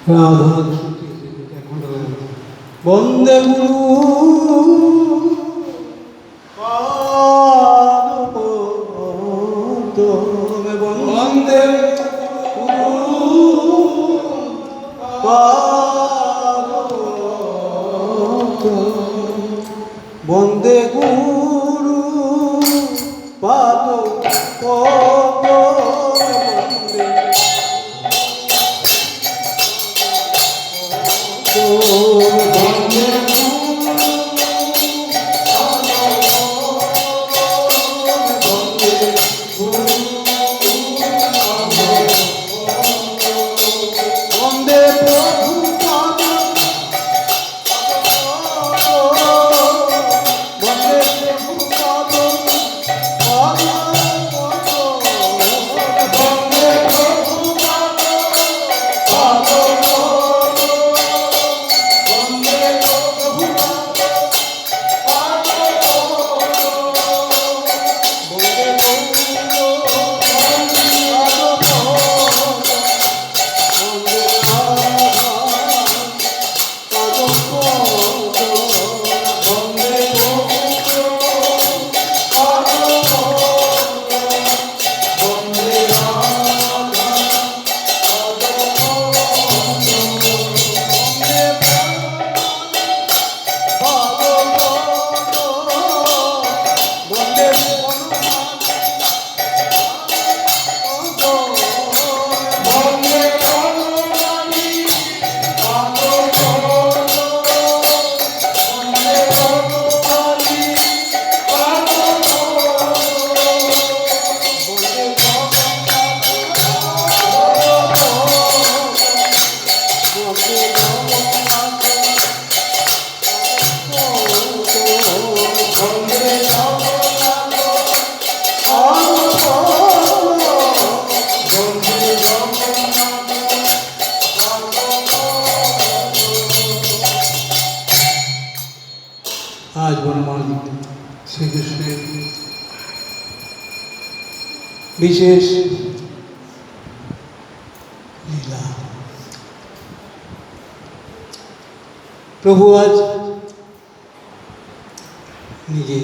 রাধা বন্দে গুরু বন্দে বন্দে গুরু পাদ आज वनमाली श्री कृष्ण विशेष लीला प्रभु आज निजे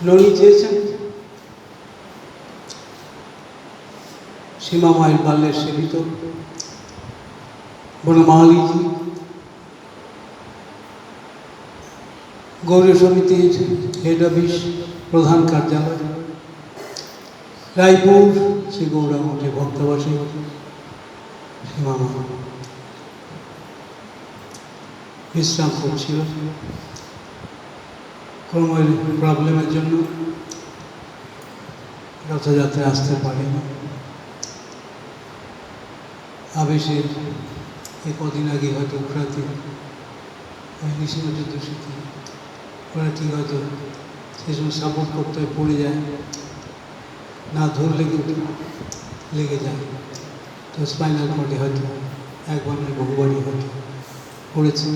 ननी चेয়েছেন सीमा माइल बाल्य सेवित वनमाली जी गौरी समिति हेड ऑफिस प्रधान कार्यालय रायपुर श्री गौरांग भक्तवासी सीमा विश्राम कर प्रॉब्लेम रथयात्रा आसते आवेशे एक कदिन आगे हयतो उखड़ाते निशिमा चतुर्दशी ওরা ঠিক হয়তো সেই সময় সাপোর্ট করতে হয় পড়ে যায় না ধরলে কিন্তু লেগে যায় তো স্পাইনাল কর্ডে হয়তো একবার নয় বহুবারই হয়তো পড়েছে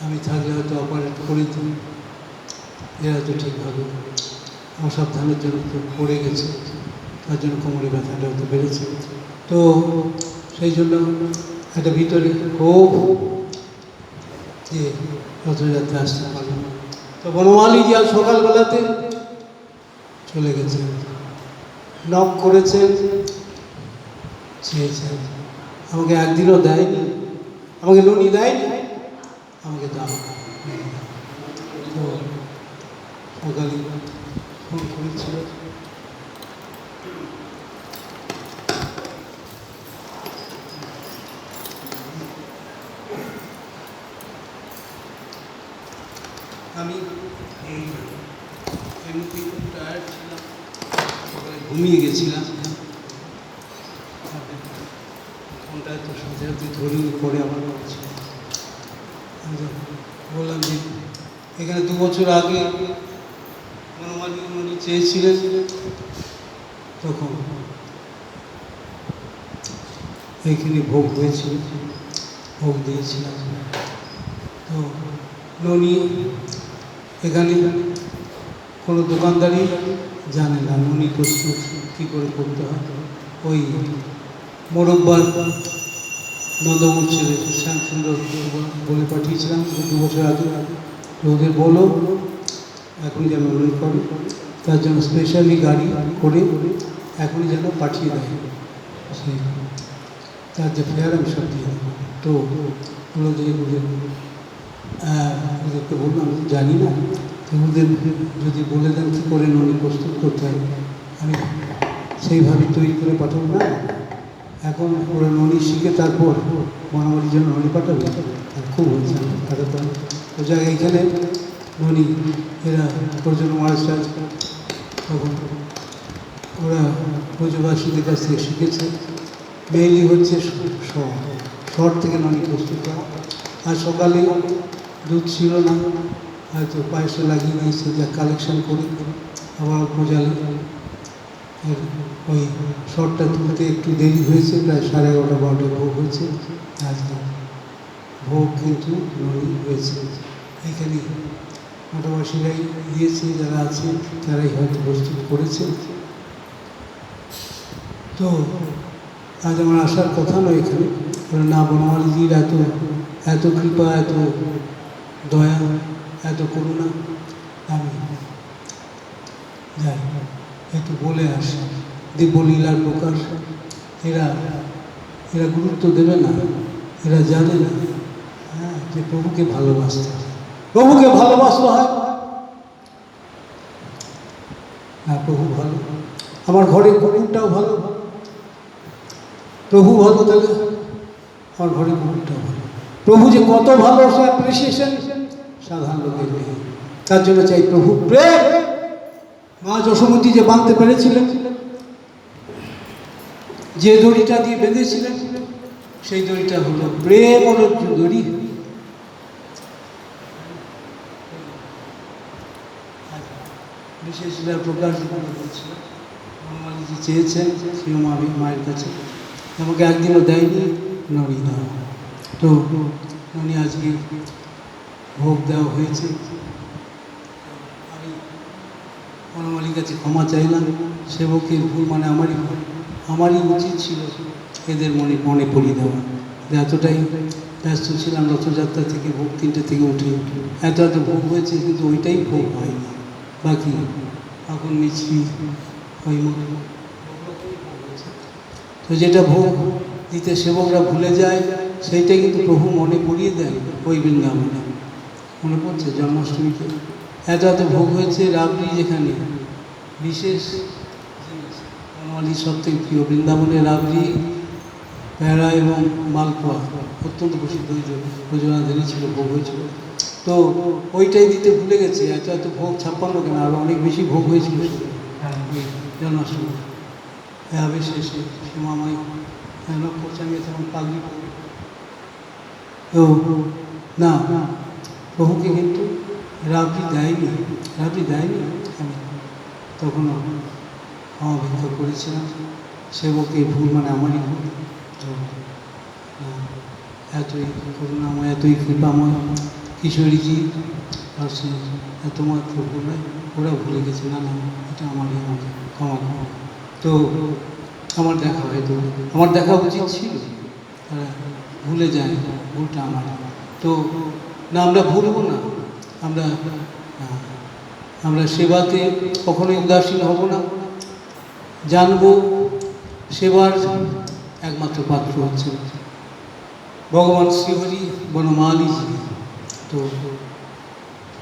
আমি থাকলে হয়তো অপারেট করে দিই এরা তো ঠিকভাবে অসাবধানের জন্য পড়ে গেছে তার জন্য কোমরে ব্যথাটা হয়তো বেড়েছে তো সেই জন্য একটা ভিতরে খুব যে রথযাত্রা আসতে পারলাম তো বনমালী जी आज সকাল বেলাতে চলে গেছে নক করেছেন চেয়েছেন আমাকে একদিনও দেয়নি আমাকে নুনি দেয়নি আমাকে দাও তো সকালে ফোন করেছিল আমি এমনিতে খুব টায়ার্ড ছিলাম ঘুমিয়ে গেছিলাম ফোনটা তো সাথে সাথে ধরিয়ে পরে আবার করছি বললাম যে এখানে 2 বছর আগে বনমালী উনি চেয়েছিলেন তখন এইখানে ভোগ হয়েছিল ভোগ দিয়েছিলাম তো ননি এখানে কোনো দোকানদারি জানে না নুনি প্রস্তুত কী করে করতে হয় ওই মোরব্বার নন্দমোহন ছেলে শ্যামসুন্দর বলে পাঠিয়েছিলাম 2 বছর আগে। তো ওদের বলো এখন যেন লোন করে, তার জন্য স্পেশালি গাড়ি করে এখনই যেন পাঠিয়ে দেয়। সেই তার যে ফেয়ার আমি সব দিয়ে দেবো। তো ওগুলো যে ওদেরকে বললাম জানি না, তো ওদের যদি বলে দেন কী করে ননি প্রস্তুত করতে হয়, আমি সেইভাবে তৈরি করে পাঠাবো না। এখন ওরা ননি শিখে তারপর বনাবাড়ির জন্য ননি পাঠাবে, খুব হয়েছে পাঠাতে হবে। ও জায়গায় এখানে ননি এরা প্রয়োজন মহারাষ্ট্র তখন ওরা ব্রজবাসীদের কাছ থেকে শিখেছে। মেইনলি হচ্ছে শর থেকে ননি প্রস্তুত করা। আর সকালে দুধ ছিল না, হয়তো পায়েসে লাগিয়ে দিয়েছে, যা কালেকশন করে আবার অল্প জালে ওই শরটা তুলতে একটু দেরি হয়েছে, প্রায় 11:30 12টা ভোগ হয়েছে। আজকে ভোগ কিন্তু ননি হয়েছে এখানে মোটাবাসীরাই দিয়েছে, যারা আছে তারাই হয়তো প্রস্তুত করেছে। তো আজ আমার আসার কথা নয় এখানে, না বনমালীজির এত কৃপা, এত দয়া, এত করুণা, আমি যাই একটু বলে আসি। দিব্যলীলার প্রকাশ এরা গুরুত্ব দেবে না, এরা জানে না যে প্রভুকে ভালোবাসতে হয়। প্রভুকে ভালোবাসতে হয়। হ্যাঁ, প্রভু ভালো, আমার ঘরের কুকুরটাও ভালো। প্রভু ভালো, তাহলে আমার ঘরের কুকুরটাও ভালো। প্রভু যে কত ভালো, সে অ্যাপ্রিসিয়েশন সাধারণ লোকের নেই। তার জন্য চাই প্রভু প্রেম। মা যশোমতী যে বাঁধতে পেরেছিলেন, যে দড়িটা দিয়ে বেঁধেছিলেন, সেই দড়িটা হলো প্রেম অনুজ্জ দড়ি। বিশেষ প্রকাশ বলছিল হনুমানজি চেয়েছেন শ্রী মায়ের কাছে, আমাকে একদিনও দেয়নি ননি দাও। তো ননি আজকে ভোগ দেওয়া হয়েছে। আমি হনুমানের কাছে ক্ষমা চাইলাম, সেবকের ভুল মানে আমারই উচিত ছিল এদের মনে পড়িয়ে দেওয়া। এতটাই ব্যস্ত ছিলাম রথযাত্রা থেকে ভোগ 3টে থেকে উঠে এত ভোগ হয়েছে, কিন্তু ওইটাই ভোগ হয়নি। বাকি এখন মিছরি ওই মতো, তো যেটা ভোগ দিতে সেবকরা ভুলে যায়, সেইটাই কিন্তু প্রভু মনে পড়িয়ে দেন। ওই বৃন্দাবনে মনে পড়ছে জন্মাষ্টমীতে এত ভোগ হয়েছে। রাবড়ি যেখানে বিশেষ বনমালীর সব থেকে প্রিয়, বৃন্দাবনের রাবড়ি, প্যারা এবং মালপোয়া অত্যন্ত প্রসিদ্ধ হয়েছিল। প্রযোজনাধীনই ছিল, ভোগ হয়েছিল। তো ওইটাই দিতে ভুলে গেছে। এত ভোগ 56 কেন, আরও অনেক বেশি ভোগ হয়েছিল জন্মাষ্টমী। শেষে সীমাময় করছে, আমি তখন পাগলি। তো না, প্রভুকে কিন্তু রাবড়ি দেয়নি। আমি তখনও অভিজ্ঞ করেছিলাম, সেবকের ভুল মানে আমারই ভুল। তো এতই করুণাময়, এতই কৃপাময় কিশোরীজি, আর সে এত মাত্র ভুল নয়, ওরা ভুলে গেছে। না, এটা আমাকে ক্ষমা। তো আমার দেখা উচিত ছিল, তারা ভুলে যায়, ভুলটা আমার। তো না, আমরা ভুলবো না, আমরা সেবাতে কখনোই উদাসীন হব না। জানবো সেবার একমাত্র পাত্র হচ্ছে ভগবান শ্রীহরি বনমালীজি। তো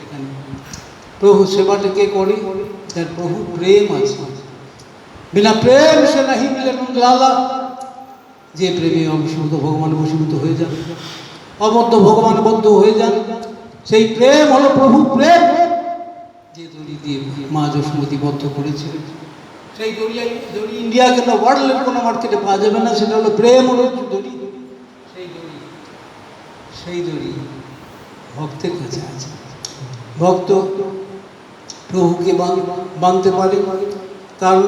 এখানে প্রভু সেবাটা কে করে? যার প্রভু প্রেম আছে। বিনা প্রেম সে নাহি মিলে লালা। যে প্রেমে অবশীভূত ভগবান বশীভূত হয়ে যান, অবদ্ধ ভগবান বদ্ধ হয়ে যান, সেই প্রেম হলো প্রভু প্রেম। যে দড়ি দিয়ে মা যশোমতী বদ্ধ করেছিলেন, সেই দড়ি ইন্ডিয়া কেন ওয়ার্ল্ডের কোনো মার্কেটে পাওয়া যাবে না। সেটা হলো প্রেম হলো দড়ি। সেই দড়ি ভক্তের কাছে আছে। ভক্ত প্রভুকে বাঁধতে পারে, কারণ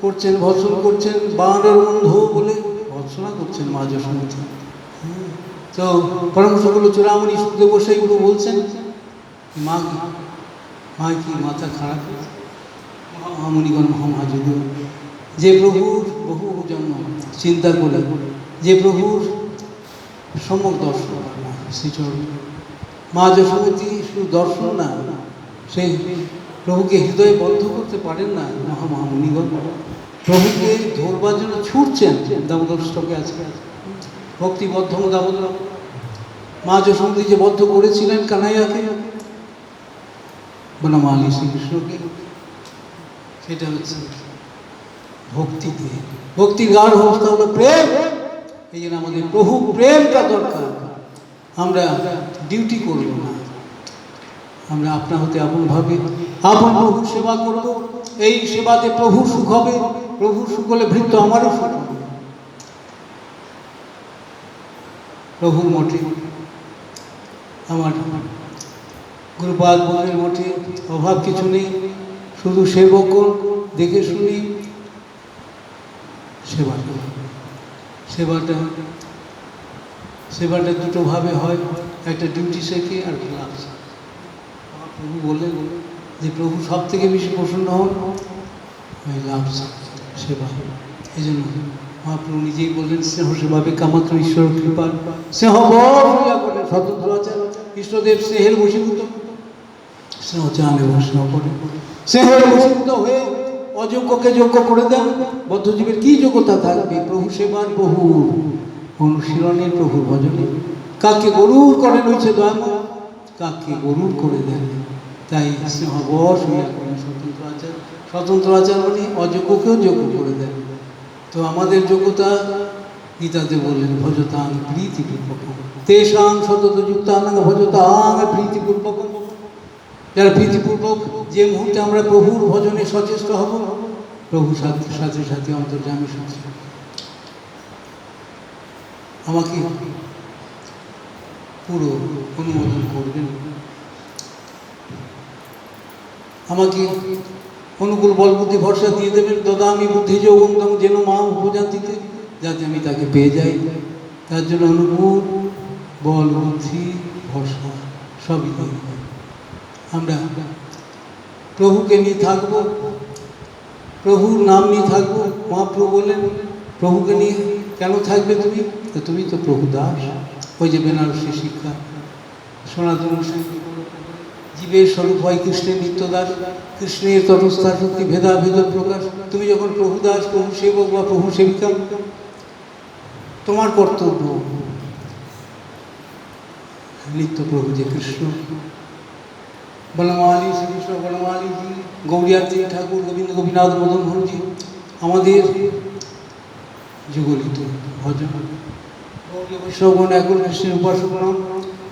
করছেন, ভৎসন করছেন, বাঁধের অন্ধ বলে ভৎসনা করছেন মা যশোমতী। তো পরমহংসগুলো চূড়ামণি সুখদেব গোস্বামীগুলো বলছেন, মা কি মাথা খারাপ? মহামণিগণ মহামাযুগ, যে প্রভুর বহু জন্ম চিন্তা করে, যে প্রভুর সম্যক দর্শন না শ্রীচরণ। মা যশোমতী শুধু দর্শন না, সেই প্রভুকে হৃদয়ে বদ্ধ করতে পারেন না মহামহামুনিগণ। প্রভুকে ধরবার জন্য ছুটছেন। দামোদর স্টকে আছে ভক্তিবদ্ধ দামোদর। মা যশোমতী যে বদ্ধ করেছিলেন কানাইয়াকে, বনমালী শ্রীকৃষ্ণকে, সেটা হচ্ছে ভক্তিতে। ভক্তির গাঢ় অবস্থা হলো প্রেম। এই জন্য আমাদের প্রভু প্রেমটা দরকার। আমরা ডিউটি করব না, আমরা আপনা হতে আপন ভাবে আপন প্রভুর সেবা করব। এই সেবাতে প্রভু সুখ হবে। প্রভু সুখ হলে ভৃত্য আমারও সুখ হবে। প্রভুর মঠে আমার গুরুপাদ বোনের মঠে অভাব কিছু নেই, শুধু সেবক দেখে শুনি সেবাটা সেবাটা সেবাটা দুটোভাবে হয়, একটা ডিউটি শেখে আর ক্লাস। প্রভু বললেন যে প্রভু সব থেকে বেশি প্রসন্ন হন ওই লাভ সেবা। এই জন্য মহাপ্রভু নিজেই বললেন স্নেহ সেভাবে কামাত্র ঈশ্বর কৃপা স্নেহ বড় করেন স্বতন্ত্র আচার। কৃষ্ণদেব স্নেহের বশীভূত, স্নেহ চান এবং স্নেহ করেন। স্নেহের বশীভূত হয়ে অযোগ্যকে যোগ্য করে দেন। বদ্ধজীবের কি যোগ্যতা থাকবে প্রভু সেবার বহু অনুশীলনের, প্রভুর ভজনে। কাকে গরুর করেন হয়েছে দয়াময়, কাকে গরুর করে দেন। তাই স্নেহবশ হইয়া করেন স্বতন্ত্র আচার। স্বতন্ত্র আচার মানে অযোগ্যকেও যোগ্য করে দেন। তো আমাদের যোগ্যতা গীতাতে বললেন ভজতাং প্রীতিপূর্বকম তেষাং সতত যুক্তানাং ভজতাং প্রীতিপূর্বকম। যারা প্রীতিপূর্বক যে মুহূর্তে আমরা প্রভুর ভজনে সচেষ্ট হব, প্রভুর সাথে সাথে সাথে অন্তর্যামী সাথে আমাকে পুরো অনুমোদন করবেন, আমাকে অনুকূল বল বুদ্ধি ভরসা দিয়ে দেবেন। দদামি বুদ্ধি যৌবন্তম যেন মা উপজাতিতে, যাতে আমি তাকে পেয়ে যাই। তার জন্য অনুকূল বল বুদ্ধি ভরসা সবই দিয়ে দেবেন। আমরা প্রভুকে নিয়ে থাকবো, প্রভুর নাম নিয়ে থাকবো। মহাপ্রভু বললেন প্রভুকে নিয়ে কেন থাকবে তুমি? তো তুমি তো প্রভু দাস। ওই যে বেনারসি শিক্ষা সনাতন জীবের স্বরূপ হয় কৃষ্ণের নিত্যদাস, কৃষ্ণের তটস্থা শক্তি ভেদাভেদ প্রকাশ। তুমি যখন প্রভু দাস, প্রভু সেবক বা প্রভু সেবিকা, তোমার কর্তব্য নিত্য প্রভু যে কৃষ্ণ বনমালী শ্রীকৃষ্ণ বনমালীজি, গৌরিয়াত্রী ঠাকুর, গোবিন্দ গোপীনাথ মদন মোহনজি আমাদের যুগলিত ভজন। গৌরী বৈষ্ণবগণ এখন কৃষ্ণের উপাসক নন,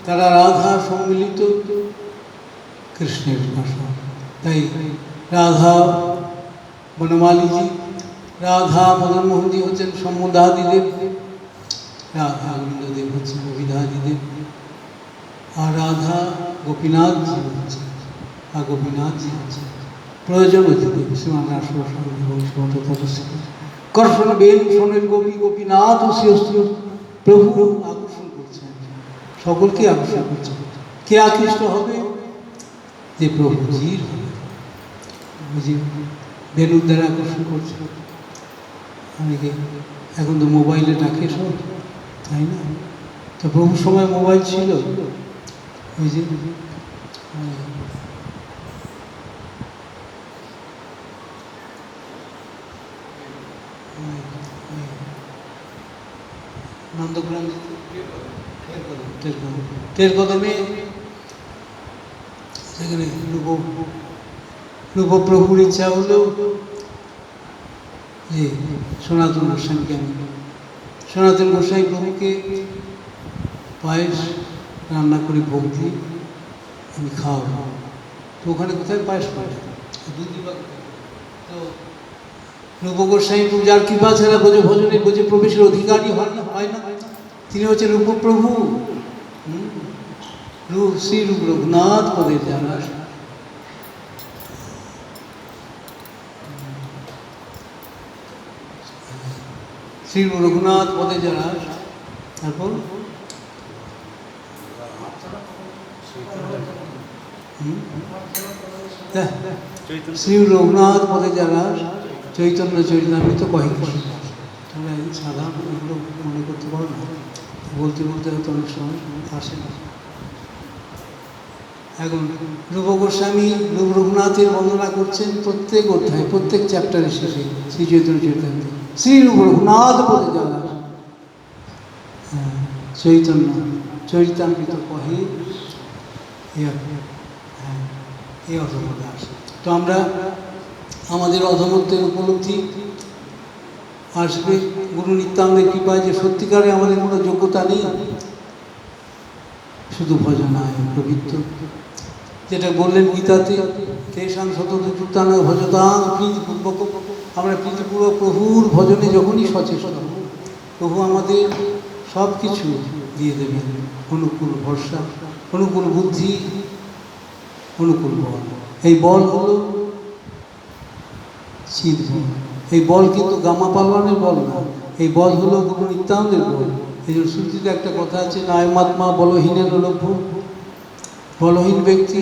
তারা রাধা সম্মিলিত কৃষ্ণের উপাসক। তাই রাধা বনমালীজি, রাধা মদন মোহনজি হচ্ছেন সম্বদাদিদেব, রাধা গোবিন্দদেব হচ্ছেন অভিধাদিদেব, আর রাধা গোপীনাথজি হচ্ছেন, আর গোপীনাথজি হচ্ছেন প্রয়োজন অতিদেব শ্রীমান কর্ষণ বেন শোনেন গোপী গোপীনাথ ও শ্রীহস্ত। প্রভু আকর্ষণ করছেন, সকলকে আকর্ষণ করছেন। কে আকৃষ্ট হবে? যে প্রভু জির হবে। বেলুর দ্বারা আকর্ষণ করছে অনেকে। এখন তো মোবাইলে ডাকে সব, তাই না? তো প্রভুর সময় মোবাইল ছিল, ওই যে নন্দগ্রাম টের কদমে সেখানে রূপপ্রভুর ইচ্ছা হলো যে সনাতন গোস্বামীকে আমি, সনাতন গোস্বামী প্রভুকে পায়েস রান্না করে ভোগ দিই, আমি খাওয়াবো। তো ওখানে কোথায় পায়েস পাই? তো রূপ গোস্বামী পূজার কৃপা ছাড়া বোঝে ভজনে বোঝে প্রবেশের অধিকারী হয় না। তিনি হচ্ছেন রূপপ্রভু, শ্রী রূপ রঘুনাথ পদের জানা। শ্রী রঘুনাথ পদে যারা, তারপর শ্রী রঘুনাথ পদে যারা চৈতন্য চরিতামৃত কহে কৃষ্ণ। তোমরা সাধারণ এগুলো মনে করতে পারো না, বলতে বলতে হয়তো অনেক সময় আসে না। এখন রূপ গোস্বামী রূপ রঘুনাথের বর্ণনা করছেন প্রত্যেক অধ্যায়, প্রত্যেক চ্যাপ্টারের শেষে শ্রী চৈতন্য চৈতন্য শ্রী রূপ রঘুনাথ পদে যারা চৈতন্য চরিতামৃত কহে এই অধমতে আসে। তো আমরা আমাদের অধমত্বের উপলব্ধি আসবে গুরু নিত্যানন্দের কৃপায়, যে সত্যিকারে আমাদের কোনো যোগ্যতা নেই, শুধু ভজনায় প্রবৃত্ত, যেটা বললেন গীতাতে, তেষাং শতত যুক্তান ভজতাং প্রীতিপূর্বক। আমরা প্রীতিপূর্বক প্রভুর ভজনে যখনই সচেতন হব, প্রভু আমাদের সব কিছু দিয়ে দেবেন, অনুকূল ভরসা, অনুকূল বুদ্ধি, অনুকূল বল। এই বল হলো চিৎ বল। এই বল কিন্তু গামা পালওয়ানের বল না, এই বল হলো গুরু নিত্যানন্দের বল। এই জন্য শ্রুতিতে একটা কথা আছে, নায়মাত্মা বলহীনের লভ্য। বলহীন ব্যক্তি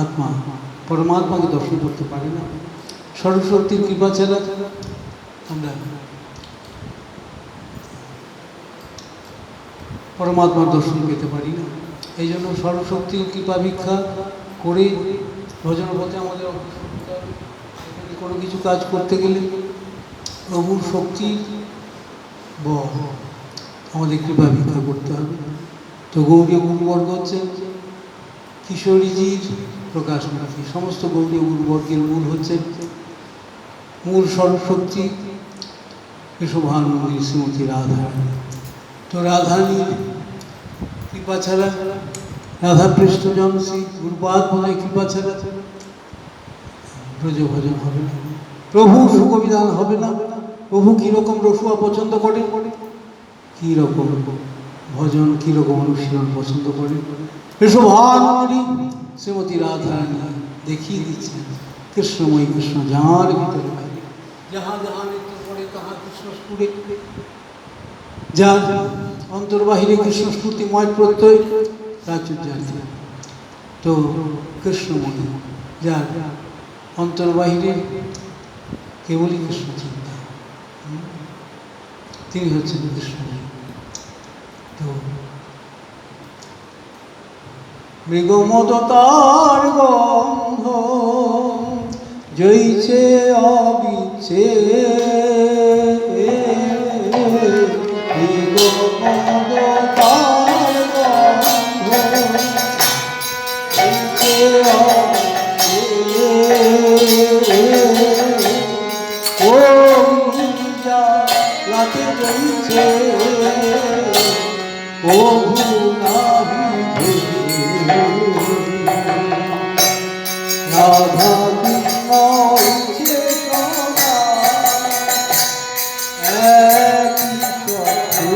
আত্মা পরমাত্মাকে দর্শন করতে পারে না। সর্বশক্তির কৃপা ছাড়া আমরা পরমাত্মার দর্শন পেতে পারি না। এই জন্য সর্বশক্তির কৃপা ভিক্ষা করে ভজন পথে আমাদের অগ্রসর হতে হবে। কোনো কিছু কাজ করতে গেলে প্রভুর শক্তির বল আমাদের কৃপা ভিক্ষা করতে হবে। তো গৌরীয় গুরুবর্গ হচ্ছে কিশোরীজির প্রকাশমূর্তি। সমস্ত গৌরীয় গুরুবর্গের মূল হচ্ছে মূল সর্বশক্তি কেশবানন্দী শ্রীমতী রাধারানী। তো রাধারানীর কৃপা ছাড়া, রাধাপৃষ্ঠজন শ্রী গুরুপাদ বোধের কৃপা ছাড়া ব্রজভজন হবে না, প্রভু সুকবিধান হবে না। প্রভু কীরকম রসুয়া পছন্দ করেন, কীরকম ভজন, কীরকম অনুশীলন পছন্দ করেন, কেশবানন্দী শ্রীমতী রাধারানী দেখিয়ে দিচ্ছেন। কৃষ্ণময়ী কৃষ্ণ যাঁর ভিতরে বাইরে, যাহা যাহা নৃত্য করে তাহা কৃষ্ণ স্ফুরে, যার অন্তর্বাহিরে কৃষ্ণ স্ফূর্তিময় প্রত্যয় প্রাচুর্যান্তি। তো কৃষ্ণময়ী, যার অন্তর্বাহিরে কেবলই কৃষ্ণ চিন্তা, তিনি হচ্ছেন কৃষ্ণময়ী। তো মৃগমতার গন্ধ জৈছে অবিচ্ছে, মৃগমতার গন্ধ জৈছে অবিচ্ছে, ও লাতে জৈছে প্রভু নাহি রাধা কৃষ্ণ হইছে সদা একই শত্রু,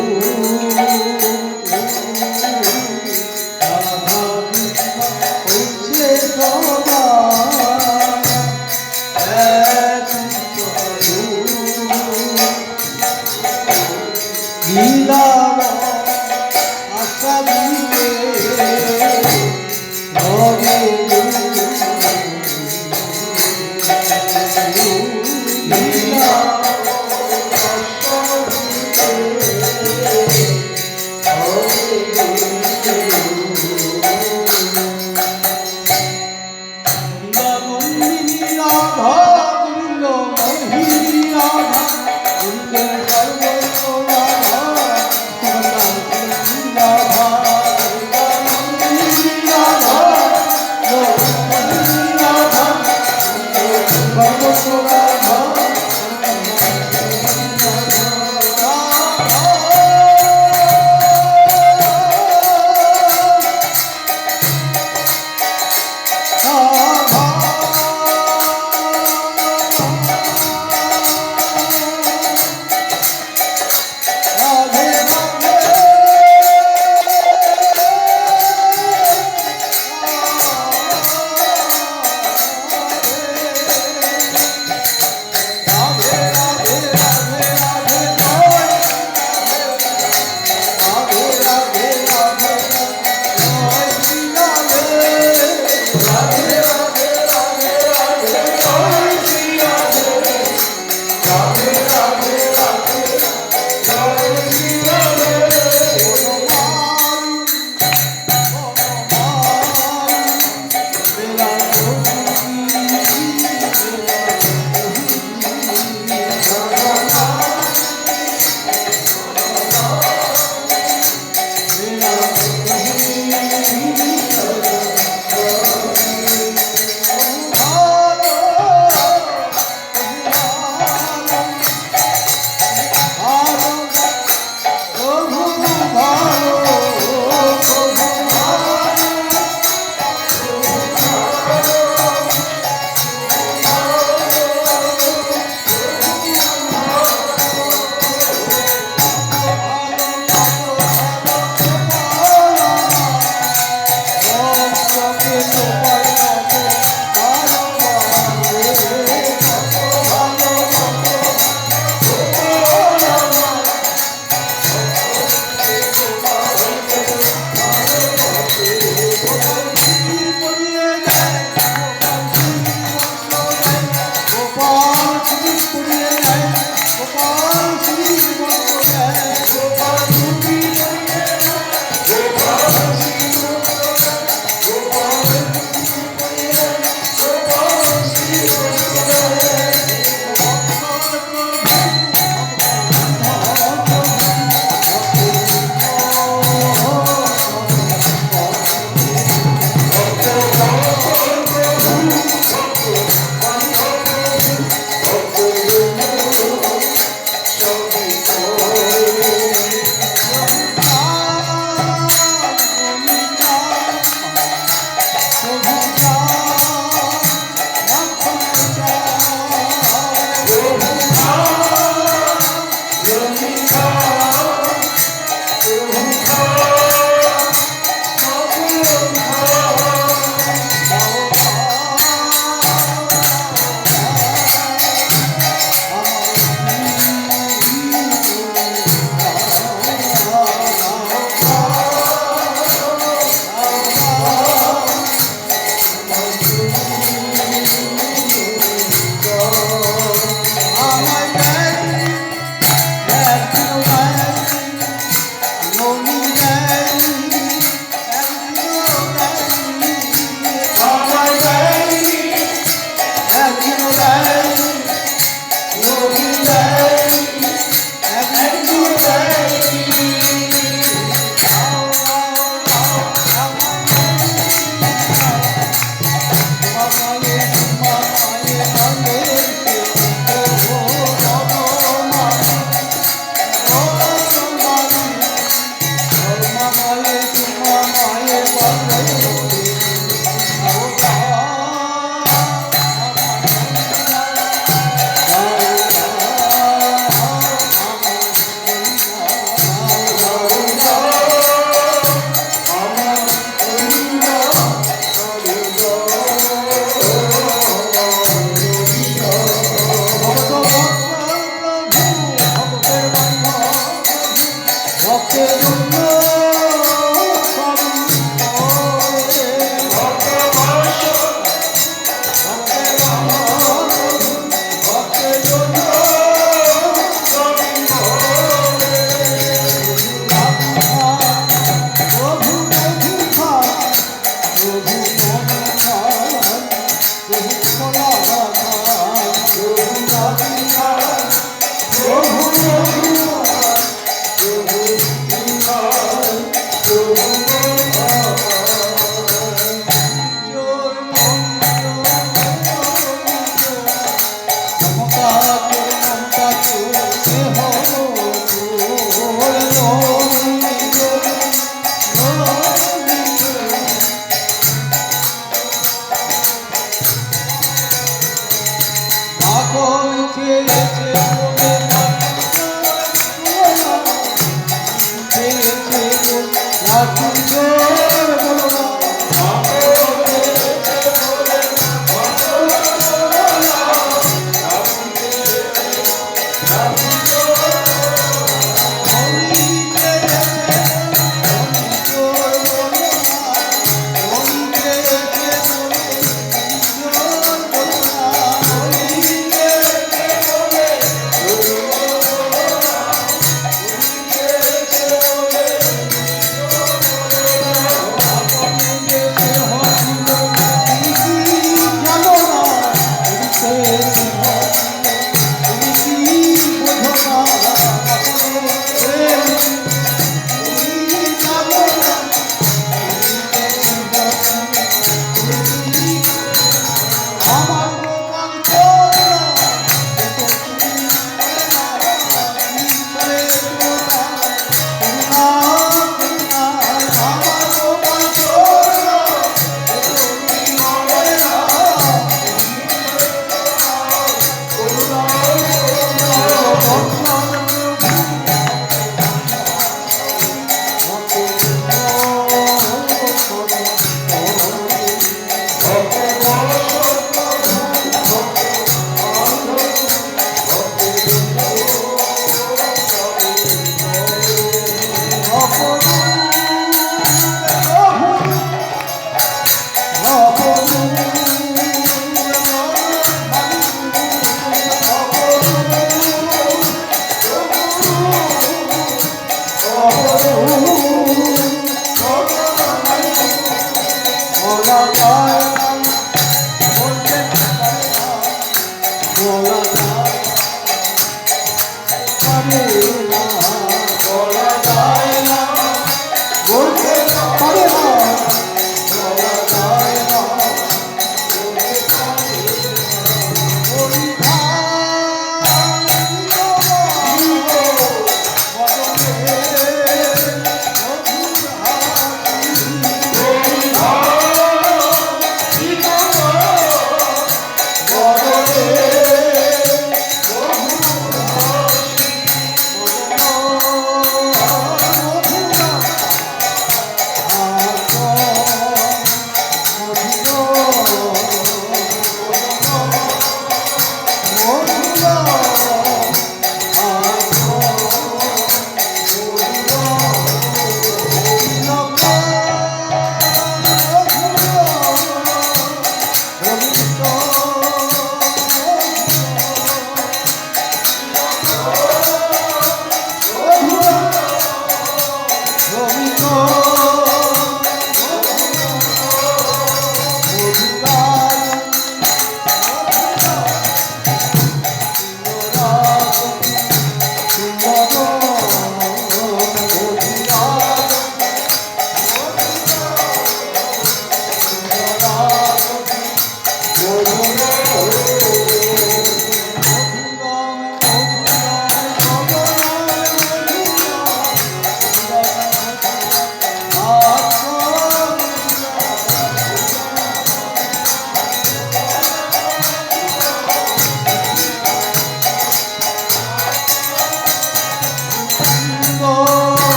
রাধা কৃষ্ণ হইছে সদা একই শত্রু, লীলার আশা দিতে ঘরে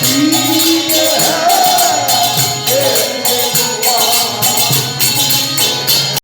Thank